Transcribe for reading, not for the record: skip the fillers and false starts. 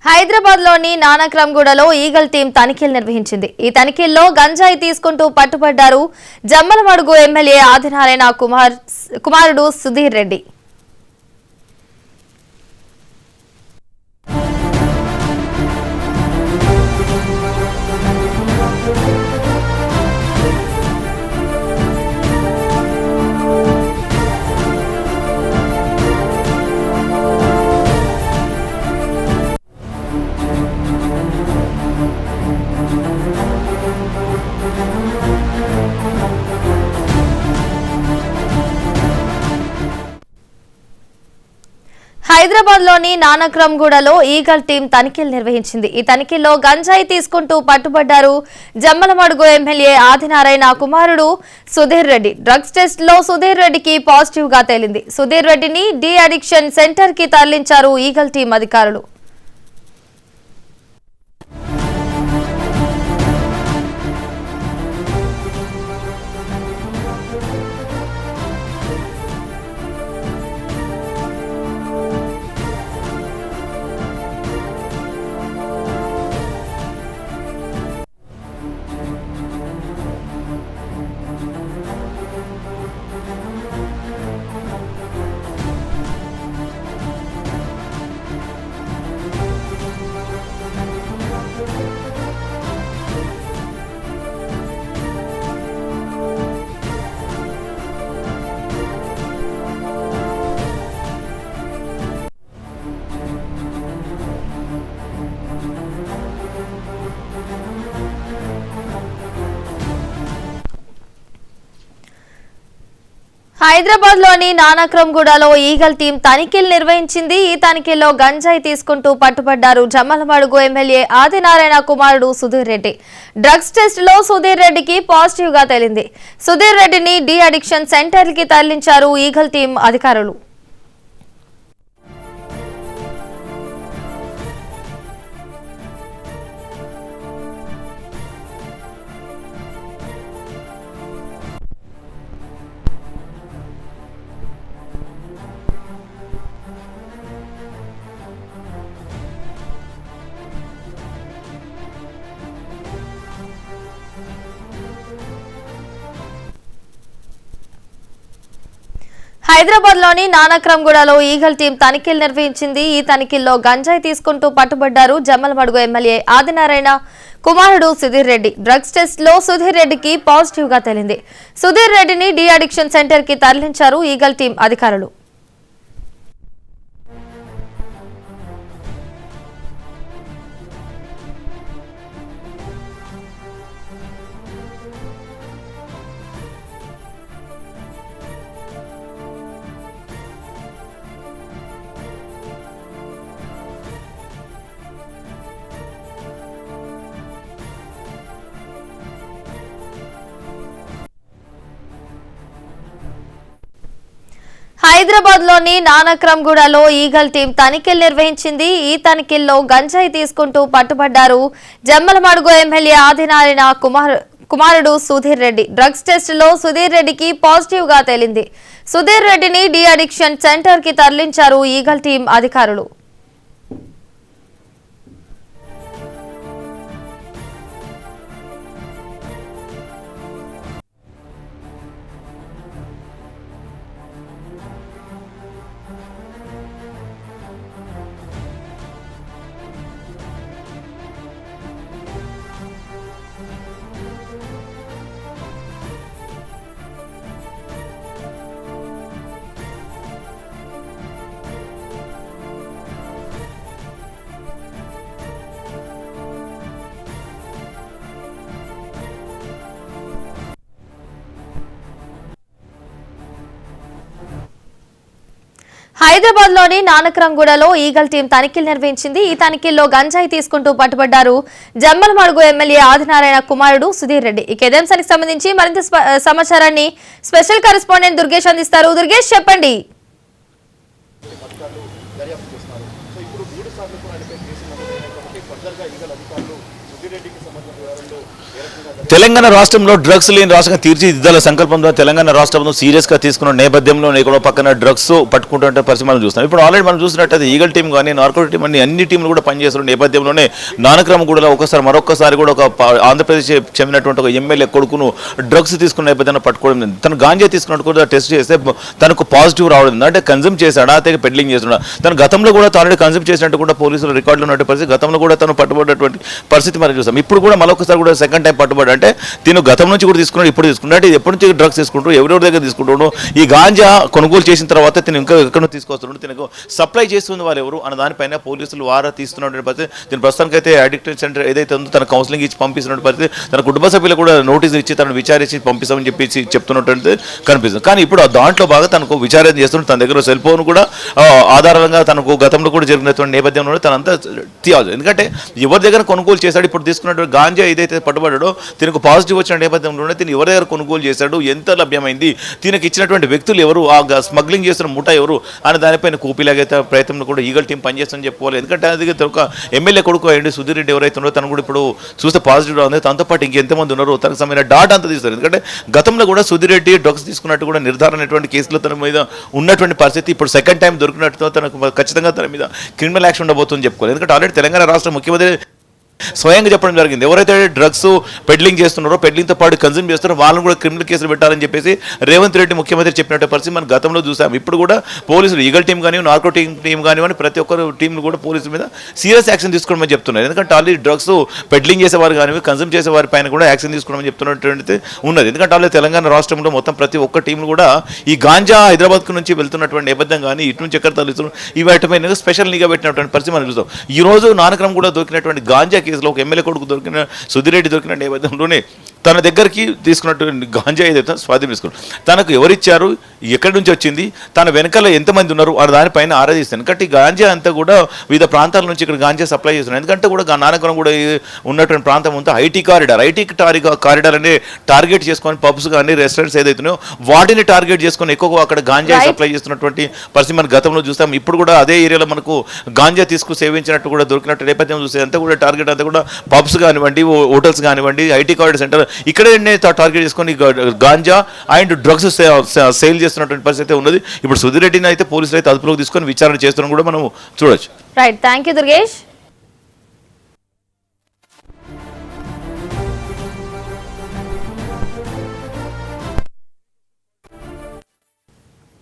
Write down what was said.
హైదరాబాద్ లోని నానక్రమ్గూడలో eagle team తనిఖీలు నిర్వహించింది. ఈ తనిఖీల్లో గంజాయి తీసుకుంటూ పట్టుబడ్డారు జమ్మలమడుగు ఎమ్మెల్యే ఆదినారాయణ కుమారుడు సుధీర్ రెడ్డి. హైదరాబాద్ లోని నానక్రమ్గూడలో ఈగల్ టీం తనిఖీలు నిర్వహించింది. ఈ తనిఖీల్లో గంజాయి తీసుకుంటూ పట్టుబడ్డారు జమ్మలమడుగు ఎమ్మెల్యే ఆదినారాయణ కుమారుడు సుధీర్ రెడ్డి. డ్రగ్స్ టెస్ట్ లో సుధీర్ రెడ్డికి పాజిటివ్ గా తేలింది. సుధీర్ రెడ్డిని డి అడిక్షన్ సెంటర్ కి తరలించారు ఈగల్ టీం అధికారులు. హైదరాబాద్ లోని నానక్రమ్గూడలో ఈగల్ టీం తనిఖీలు నిర్వహించింది. ఈ తనిఖీల్లో గంజాయి తీసుకుంటూ పట్టుబడ్డారు జమ్మలమడుగు ఎమ్మెల్యే ఆదినారాయణ కుమారుడు సుధీర్ రెడ్డి. డ్రగ్స్ టెస్ట్ లో సుధీర్ రెడ్డికి పాజిటివ్ గా తేలింది. సుధీర్ రెడ్డిని డి అడిక్షన్ సెంటర్ కి తరలించారు ఈగల్ టీం అధికారులు. హైదరాబాద్ లోని నానక్రమ్గూడలో ఈగల్ టీం తనిఖీలు నిర్వహించింది. ఈ తనిఖీల్లో గంజాయి తీసుకుంటూ పట్టుబడ్డారు జమ్మలమడుగు ఎమ్మెల్యే ఆదినారాయణ కుమారుడు సుధీర్ రెడ్డి. డ్రగ్స్ టెస్ట్ లో సుధీర్ రెడ్డికి పాజిటివ్ గా తేలింది. సుధీర్ రెడ్డిని డి అడిక్షన్ సెంటర్ కి తరలించారు ఈగల్ టీం అధికారులు. హైదరాబాద్ లోని నానక్రమ్గూడలో ఈగల్ టీం తనిఖీలు నిర్వహించింది. ఈ తనిఖీల్లో గంజాయి తీసుకుంటూ పట్టుబడ్డారు జమ్మలమడుగు ఎమ్మెల్యే ఆదినారాయణ కుమారుడు సుధీర్ రెడ్డి. డ్రగ్స్ టెస్ట్ లో సుధీర్ రెడ్డికి పాజిటివ్ గా తేలింది. సుధీర్ రెడ్డిని డి అడిక్షన్ సెంటర్ కి తరలించారు ఈగల్ టీం అధికారులు. హైదరాబాద్ లోని నానక్రంగూడలో ఈగల్ టీం తనిఖీలు నిర్వహించింది. ఈ తనిఖీల్లో గంజాయి తీసుకుంటూ పట్టుబడ్డారు జమ్మలమడుగు ఎమ్మెల్యే ఆదినారాయణ కుమారుడు సుధీర్ రెడ్డి. ఈ కేంద్రానికి సంబంధించి మరింత సమాచారాన్ని స్పెషల్ కరెస్పాండెంట్ దుర్గేష్ అందిస్తారు. దుర్గేష్, చెప్పండి. తెలంగాణ రాష్ట్రంలో డ్రగ్స్ లేని రాష్ట్రంగా తీర్చిదిద్దాల సంకల్పంతో తెలంగాణ రాష్ట్రంలో సీరియస్ గా తీసుకున్న నేపథ్యంలో ఇక్కడ పక్కన డ్రగ్స్ పట్టుకుంటుంటే పరిస్థితి మనం చూస్తున్నాం. ఇప్పుడు ఆల్రెడీ మనం చూసినట్టయితే ఈగల్ టీం కానీ నార్కోటిక్ టీం అన్ని టీంలు కూడా పనిచేస్తున్న నేపథ్యంలోనే నానక్రమగూడలో మరొకసారి కూడా ఒక ఆంధ్రప్రదేశ్ చెందినటువంటి ఒక ఎమ్మెల్యే కొడుకును డ్రగ్స్ తీసుకున్న నేపథ్యంలో పట్టుకోవడం, తను గాంజా తీసుకున్నట్టు కూడా టెస్ట్ చేస్తే తనకు పాజిటివ్ రావడం, అంటే కన్జ్యూమ్ చేశాడా అయితే పెడ్లింగ్ చేస్తున్నాడు. తను గతంలో కూడా ఆల్రెడీ కన్జ్యూమ్ చేసినట్టు కూడా పోలీసులు రికార్డులో ఉన్నట్టు పరిస్థితి, గతంలో కూడా తను పట్టుబడినటువంటి పరిస్థితి మనం చూస్తాం. ఇప్పుడు కూడా మరొకసారి కూడా సెకండ్ టైం పట్టుబడి, అంటే తిను గతం నుంచి కూడా తీసుకున్నాడు, ఇప్పుడు తీసుకున్నాడు. అంటే ఎప్పటి నుంచి డ్రగ్స్ తీసుకుంటాడు, ఎవరెవరి దగ్గర తీసుకుంటాడు, ఈ గాంజా కొనుగోలు చేసిన తర్వాత తిను ఇంకా ఎక్కడ తీసుకొస్తున్నాడు, తినకు సప్లై చేస్తుంది వాళ్ళు ఎవరు అన్న దానిపైన పోలీసులు వారా తీస్తున్నటువంటి పరిస్థితి. దీని ప్రస్తుతానికి అయితే అడిక్టెడ్ సెంటర్ ఏదైతే ఉందో తన కౌన్సిలింగ్ ఇచ్చి పంపిస్తున్న పరిస్థితి, తన కుటుంబ సభ్యులు కూడా నోటీస్ ఇచ్చి తను విచారించి పంపిస్తామని చెప్పేసి చెప్తున్నట్టు కనిపిస్తుంది. కానీ ఇప్పుడు దాంట్లో బాగా తనకు విచారణ చేస్తున్న తన దగ్గర సెల్ ఫోన్ కూడా ఆధారంగా తనకు గతంలో కూడా జరిగినటువంటి నేపథ్యంలో తనంతా తీయాలి. ఎందుకంటే ఎవరి దగ్గర కొనుగోలు చేశాడు, ఇప్పుడు తీసుకున్నటువంటి గాంజా ఏదైతే పట్టుబడ్డాడో తినకు పాజిటివ్ వచ్చిన నేపథ్యంలోనే తిని ఎవరి దగ్గర కొనుగోలు చేశాడు, ఎంత లభ్యమైంది, తినకి ఇచ్చినటువంటి వ్యక్తులు ఎవరు, ఆ స్మగ్లింగ్ చేస్తున్న ముఠా ఎవరు అని దానిపైన కూపీలాగైతే ప్రయత్నం కూడా ఈగల్ టీం పనిచేస్తుందని చెప్పుకోవాలి. ఎందుకంటే అది ఒక ఎమ్మెల్యే కొడుకు అయ్యండి సుధీర్ రెడ్డి ఎవరైతే ఉన్నారో తను కూడా ఇప్పుడు చూస్తే పాజిటివ్ ఉంది. తనతో పాటు ఇంకెంతమంది ఉన్నారు తనకు సంబంధించిన డాటా అంతా తీస్తారు. ఎందుకంటే గతంలో కూడా సుధీర్ రెడ్డి డ్రగ్స్ తీసుకున్నట్టు కూడా నిర్ధారణటువంటి కేసులో తన మీద ఉన్నటువంటి పరిస్థితి, ఇప్పుడు సెకండ్ టైం దొరికినట్టుతో తనకు ఖచ్చితంగా తన మీద క్రిమినల్ యాక్షన్ ఉండబోతుందని చెప్పుకోవాలి. ఎందుకంటే ఆల్రెడీ తెలంగాణ రాష్ట్ర ముఖ్యమంత్రి స్వయంగా చెప్పడం జరిగింది, ఎవరైతే డ్రగ్స్ పెడ్లింగ్ చేస్తున్నారో, పెడ్లింగ్తో పాటు కన్జ్యూమ్ చేస్తున్నారో వాళ్ళని కూడా క్రిమినల్ కేసులు పెట్టాలని చెప్పేసి రేవంత్ రెడ్డి ముఖ్యమంత్రి చెప్పినట్టు పరిస్థితి మనం గతంలో చూసాం. ఇప్పుడు కూడా పోలీసులు ఈగల్ టీం కానీ నార్కోటిక్ టీం కానివ్వండి ప్రతి ఒక్కరు టీంలు కూడా పోలీసుల మీద సీరియస్ యాక్షన్ తీసుకోవడమని చెప్తున్నారు. ఎందుకంటే ఆల్రెడీ డ్రగ్స్ పెడ్లింగ్ చేసేవారు కానీ కన్జ్యూమ్ చేసేవారి పైన కూడా యాక్షన్ తీసుకోవడమని చెప్తున్నటువంటిది ఉన్నది. ఎందుకంటే ఆల్రెడీ తెలంగాణ రాష్ట్రంలో మొత్తం ప్రతి ఒక్క టీంలు కూడా ఈ గాంజా హైదరాబాద్ నుంచి వెళ్తున్నటువంటి నేపథ్యం కానీ ఇటు నుంచి ఎక్కడ తరలిస్తున్నారు ఈ వాటి పైన స్పెషల్ నిఘా పెట్టినటువంటి పరిస్థితి మనం చూస్తాం. ఈ రోజు నానక్రమం కూడా దొరికినటువంటి గాంజా కేసులో ఒక ఎమ్మెల్యే కొడుకు దొరికిన సుధీర్ రెడ్డి దొరికిన నేపథ్యంలోనే తన దగ్గరికి తీసుకున్నటువంటి గాంజా ఏదైతే స్వాధీనం తీసుకున్నారు, తనకు ఎవరిచ్చారు, ఎక్కడి నుంచి వచ్చింది, తన వెనకాల ఎంతమంది ఉన్నారు అని దానిపైన ఆరాధిస్తాను. ఎందుకంటే ఈ గాంజా అంతా కూడా వివిధ ప్రాంతాల నుంచి ఇక్కడ గాంజా సప్లై చేస్తున్నారు. ఎందుకంటే కూడా నానక్రమం కూడా ఉన్నటువంటి ప్రాంతం అంతా ఐటీ కారిడార్ అనే టార్గెట్ చేసుకొని పబ్స్ కానీ రెస్టారెంట్స్ ఏదైతున్నాయో వాటిని టార్గెట్ చేసుకొని ఎక్కువ అక్కడ గాంజా సప్లై చేస్తున్నటువంటి పరిస్థితి మనం గతంలో చూస్తాం. ఇప్పుడు కూడా అదే ఏరియాలో మనకు గాంజా సేవించినట్టు కూడా దొరికినట్టు నేపథ్యం చూస్తే అంతా కూడా టార్గెట్ అంతా కూడా పబ్స్ కానివ్వండి, హోటల్స్ కానివ్వండి, ఐటీ కారిడార్ సెంటర్ ఇక్కడే టార్గెట్ చేసుకొని గాంజా అండ్ డ్రగ్స్ సేల్ చేస్తున్నటువంటి పరిస్థితి ఉన్నది. ఇప్పుడు సుధీర్ రెడ్డిని అయితే పోలీసులు అయితే అదుపులోకి తీసుకొని విచారణ చేస్తున్న కూడా మనం చూడొచ్చు. Right, thank you Durgesh.